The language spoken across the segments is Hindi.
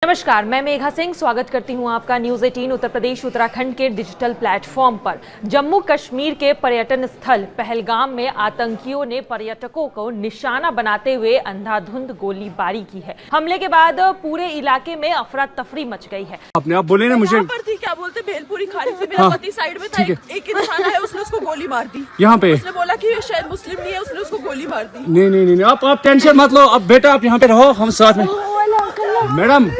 नमस्कार, मैं मेघा सिंह स्वागत करती हूं आपका न्यूज 18 उत्तर प्रदेश उत्तराखंड के डिजिटल प्लेटफॉर्म पर। जम्मू कश्मीर के पर्यटन स्थल पहलगाम में आतंकियों ने पर्यटकों को निशाना बनाते हुए अंधाधुंध गोलीबारी की है। हमले के बाद पूरे इलाके में अफरा तफरी मच गई है। अपने आप बोले ना मुझे क्या बोलते भेलपुरी खाड़ी से मेरा पति साइड में था, एक इंसान है उसने उसको गोली मार दी यहाँ पे। उसने बोला कि शायद मुस्लिम नहीं है, उसने उसको गोली मार दी। नहीं आप टेंशन मत लो। अब बेटा आप यहाँ पे रहो, हम साथ में। मैडम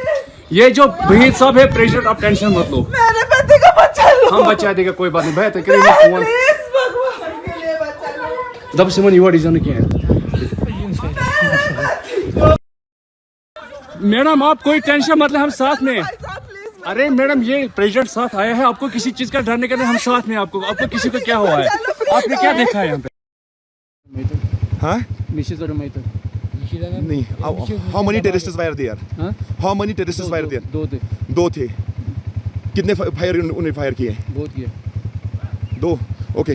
ये जो वहीद साहब है प्रेसिडेंट, आप टेंशन मत लो। मेरे पति का बच्चा लो। हम बचा देगा, कोई बात नहीं। बेहतर करिए फोन जब से मन युवा डिजाइन किया है। मैडम आप कोई टेंशन मत ले, हम साथ में। अरे मैडम ये प्रेसिडेंट साथ आया है, आपको किसी चीज का डरने का नहीं, हम साथ में। आपको किसी को क्या हुआ है? आपने क्या देखा है यहाँ पे? हाँ नहीं, how many terrorists were there? How many terrorists were there? दो थे। कितने फायर उन्हें फायर किए? बहुत किए। दो। ओके।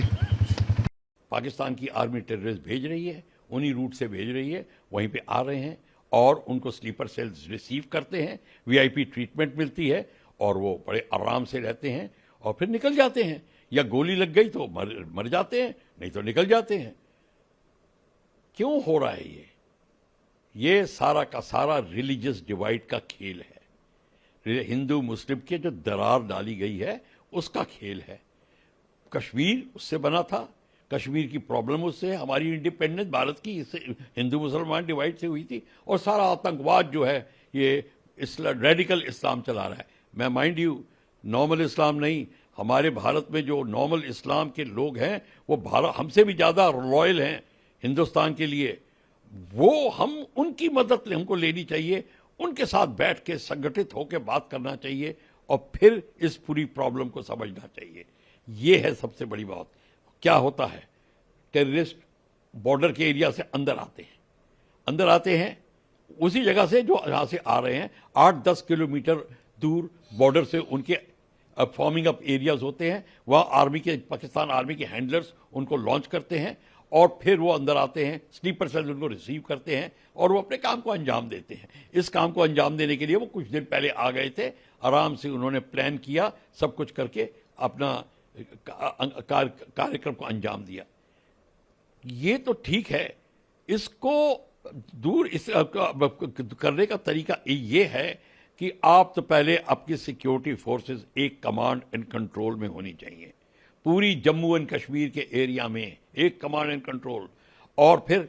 पाकिस्तान की आर्मी टेररिस्ट भेज रही है, उन्हीं रूट से भेज रही है, वहीं पे आ रहे हैं और उनको स्लीपर सेल्स रिसीव करते हैं, वीआईपी ट्रीटमेंट मिलती है और वो बड़े आराम से रहते हैं और फिर निकल जाते हैं। या गोली लग गई तो मर जाते हैं, नहीं तो निकल जाते हैं। क्यों हो रहा है ये सारा का सारा रिलीजियस डिवाइड का खेल है। हिंदू मुस्लिम के जो दरार डाली गई है उसका खेल है। कश्मीर उससे बना था, कश्मीर की प्रॉब्लम उससे है, हमारी इंडिपेंडेंस भारत की इससे हिंदू मुसलमान डिवाइड से हुई थी। और सारा आतंकवाद जो है ये रेडिकल इस्लाम चला रहा है। मैं माइंड यू नॉर्मल इस्लाम नहीं, हमारे भारत में जो नॉर्मल इस्लाम के लोग हैं वो भारत हमसे भी ज़्यादा लॉयल हैं हिंदुस्तान के लिए। वो हम उनकी मदद हमको लेनी चाहिए, उनके साथ बैठ के संगठित होकर बात करना चाहिए और फिर इस पूरी प्रॉब्लम को समझना चाहिए। ये है सबसे बड़ी बात। क्या होता है, टेररिस्ट बॉर्डर के एरिया से अंदर आते हैं उसी जगह से जो यहाँ से आ रहे हैं 8-10 किलोमीटर दूर बॉर्डर से उनके फॉर्मिंग अप एरियाज होते हैं। वहाँ आर्मी के पाकिस्तान आर्मी के हैंडलर्स उनको लॉन्च करते हैं और फिर वो अंदर आते हैं, स्लीपर सेल्स उनको रिसीव करते हैं और वो अपने काम को अंजाम देते हैं। इस काम को अंजाम देने के लिए वो कुछ दिन पहले आ गए थे, आराम से उन्होंने प्लान किया, सब कुछ करके अपना कार्यक्रम को अंजाम दिया। ये तो ठीक है, इसको दूर करने का तरीका ये है कि आप तो पहले आपकी सिक्योरिटी फोर्सेस एक कमांड एंड कंट्रोल में होनी चाहिए। पूरी जम्मू एंड कश्मीर के एरिया में एक कमांड एंड कंट्रोल। और फिर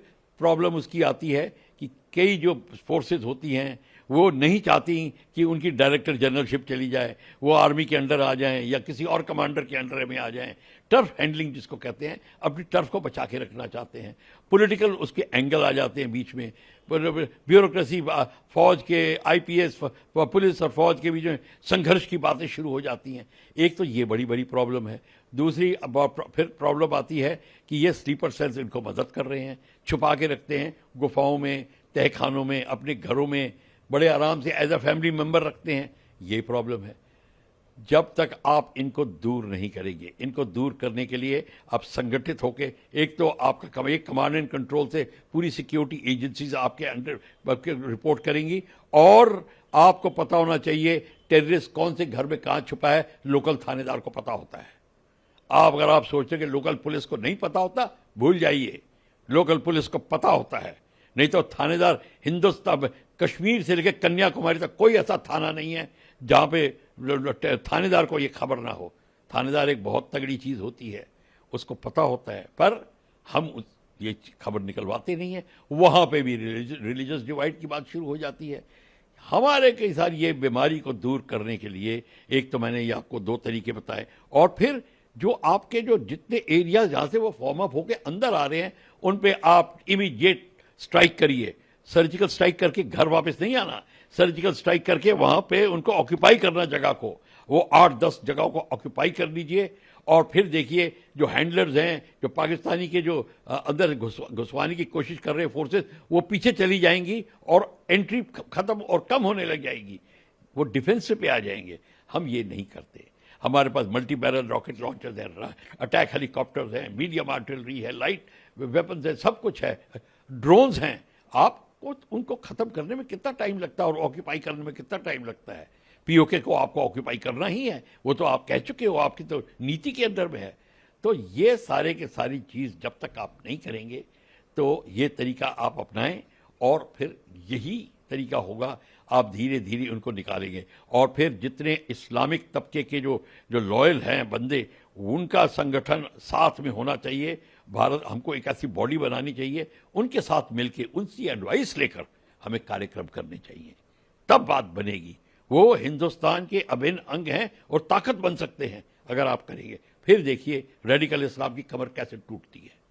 प्रॉब्लम उसकी आती है कि कई जो फोर्सेस होती हैं वो नहीं चाहती कि उनकी डायरेक्टर जनरलशिप चली जाए, वो आर्मी के अंडर आ जाएं या किसी और कमांडर के अंडर में आ जाएं। टर्फ हैंडलिंग जिसको कहते हैं, अपनी टर्फ को बचा के रखना चाहते हैं। पॉलिटिकल उसके एंगल आ जाते हैं बीच में, ब्यूरोक्रेसी, फौज के आईपीएस पुलिस और फौज के बीच में संघर्ष की बातें शुरू हो जाती हैं। एक तो ये बड़ी बड़ी प्रॉब्लम है। दूसरी फिर प्रॉब्लम आती है कि ये स्लीपर सेल्स इनको मदद कर रहे हैं, छुपा के रखते हैं गुफाओं में, तहखानों में, अपने घरों में बड़े आराम से एज अ फैमिली मेंबर रखते हैं। ये प्रॉब्लम है। जब तक आप इनको दूर नहीं करेंगे, इनको दूर करने के लिए आप संगठित होकर, एक तो आपका एक कमांड एंड कंट्रोल से पूरी सिक्योरिटी एजेंसीज आपके अंडर रिपोर्ट करेंगी और आपको पता होना चाहिए टेररिस्ट कौन से घर में कहाँ छुपा है, लोकल थानेदार को पता होता है। अगर आप सोचते कि लोकल पुलिस को नहीं पता होता, भूल जाइए, लोकल पुलिस को पता होता है। नहीं तो थानेदार हिंदुस्तान कश्मीर से लेकर कन्याकुमारी तक कोई ऐसा थाना नहीं है जहाँ पे थानेदार को ये खबर ना हो। थानेदार एक बहुत तगड़ी चीज़ होती है, उसको पता होता है, पर हम ये खबर निकलवाते नहीं हैं। वहाँ पे भी रिलीजियस डिवाइड की बात शुरू हो जाती है। हमारे कई सारी ये बीमारी को दूर करने के लिए एक तो मैंने ये आपको 2 तरीके बताए, और फिर जो आपके जो जितने एरिया जहाँ से वो फॉर्म अप होकर अंदर आ रहे हैं उन पे आप इमीडिएट स्ट्राइक करिए। सर्जिकल स्ट्राइक करके घर वापस नहीं आना, सर्जिकल स्ट्राइक करके वहाँ पे उनको ऑक्यूपाई करना, जगह को वो 8-10 जगहों को ऑक्यूपाई कर लीजिए। और फिर देखिए जो हैंडलर्स हैं, जो पाकिस्तानी के जो अंदर घुसवाने की कोशिश कर रहे हैं फोर्सेस, वो पीछे चली जाएंगी और एंट्री खत्म और कम होने लग जाएगी, वो डिफेंस पे आ जाएंगे। हम ये नहीं करते। हमारे पास मल्टी बैरल रॉकेट लॉन्चर्स हैं, अटैक हेलीकॉप्टर्स हैं, मीडियम आर्टिलरी है, लाइट वेपन्स है, सब कुछ है, ड्रोन्स हैं। आप आपको उनको खत्म करने में कितना टाइम लगता है और ऑक्यूपाई करने में कितना टाइम लगता है। पीओके को आपको ऑक्यूपाई करना ही है, वो तो आप कह चुके हो, आपकी तो नीति के अंदर में है। तो ये सारे के सारी चीज़ जब तक आप नहीं करेंगे तो ये तरीका आप अपनाएं और फिर यही तरीका होगा, आप धीरे धीरे उनको निकालेंगे। और फिर जितने इस्लामिक तबके के जो लॉयल हैं बंदे, उनका संगठन साथ में होना चाहिए। भारत हमको एक ऐसी बॉडी बनानी चाहिए, उनके साथ मिलके उनकी एडवाइस लेकर हमें कार्यक्रम करने चाहिए, तब बात बनेगी। वो हिंदुस्तान के अभिन्न अंग हैं और ताकत बन सकते हैं अगर आप करेंगे। फिर देखिए रेडिकल इस्लाम की कमर कैसे टूटती है।